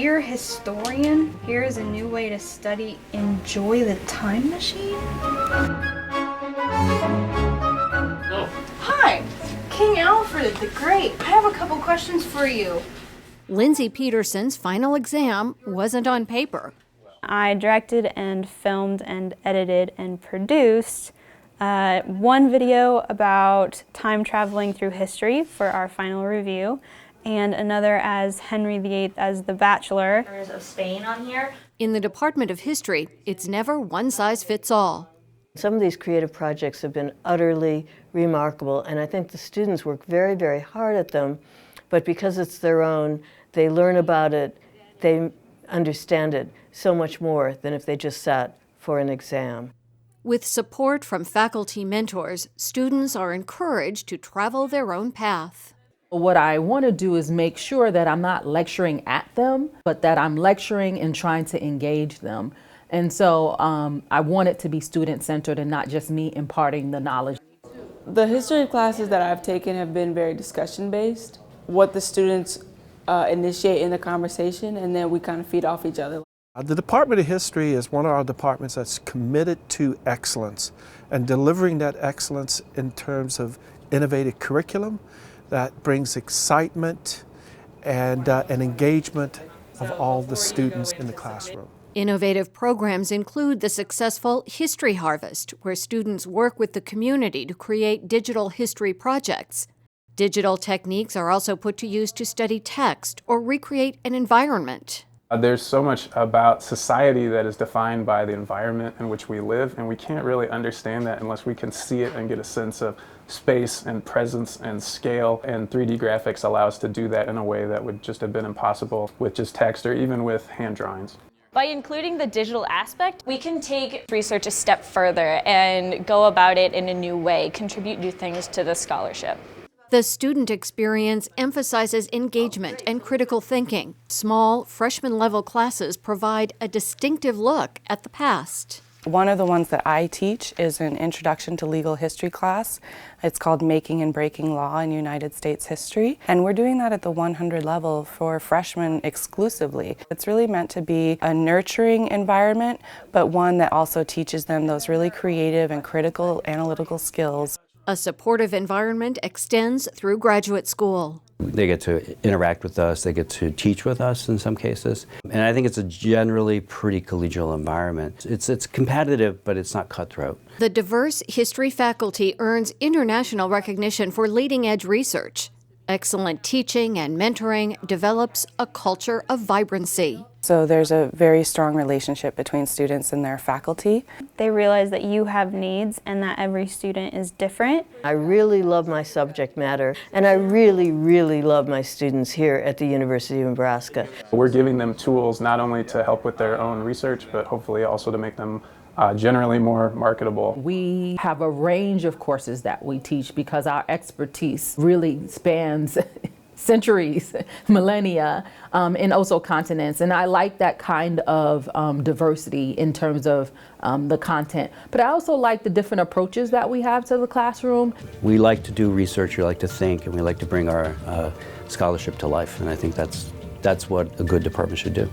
Dear historian, here is a new way to study Enjoy the Time Machine. No. Hi, King Alfred the Great. I have a couple questions for you. Lindsay Peterson's final exam wasn't on paper. I directed and filmed and edited and produced one video about time traveling through history for our final review, and another as Henry VIII as the Bachelor. There's of Spain on here. In the Department of History, it's never one size fits all. Some of these creative projects have been utterly remarkable, and I think the students work very, very hard at them, but because it's their own, they learn about it, they understand it so much more than if they just sat for an exam. With support from faculty mentors, students are encouraged to travel their own path. What I want to do is make sure that I'm not lecturing at them, but that I'm lecturing and trying to engage them. And so I want it to be student-centered and not just me imparting the knowledge. The history classes that I've taken have been very discussion-based. What the students initiate in the conversation, and then we kind of feed off each other. The Department of History is one of our departments that's committed to excellence and delivering that excellence in terms of innovative curriculum that brings excitement and an engagement of all the students in the classroom. Innovative programs include the successful History Harvest, where students work with the community to create digital history projects. Digital techniques are also put to use to study text or recreate an environment. There's so much about society that is defined by the environment in which we live, and we can't really understand that unless we can see it and get a sense of space and presence and scale, and 3D graphics allow us to do that in a way that would just have been impossible with just text or even with hand drawings. By including the digital aspect, we can take research a step further and go about it in a new way, contribute new things to the scholarship. The student experience emphasizes engagement and critical thinking. Small, freshman-level classes provide a distinctive look at the past. One of the ones that I teach is an Introduction to Legal History class. It's called Making and Breaking Law in United States History. And we're doing that at the 100 level for freshmen exclusively. It's really meant to be a nurturing environment, but one that also teaches them those really creative and critical analytical skills. A supportive environment extends through graduate school. They get to interact with us, they get to teach with us in some cases. And I think it's a generally pretty collegial environment. It's competitive, but it's not cutthroat. The diverse history faculty earns international recognition for leading-edge research. Excellent teaching and mentoring develops a culture of vibrancy. So there's a very strong relationship between students and their faculty. They realize that you have needs and that every student is different. I really love my subject matter, and I really, really love my students here at the University of Nebraska. We're giving them tools not only to help with their own research, but hopefully also to make them generally more marketable. We have a range of courses that we teach because our expertise really spans centuries, millennia, and also continents. And I like that kind of diversity in terms of the content. But I also like the different approaches that we have to the classroom. We like to do research, we like to think, and we like to bring our scholarship to life. And I think that's what a good department should do.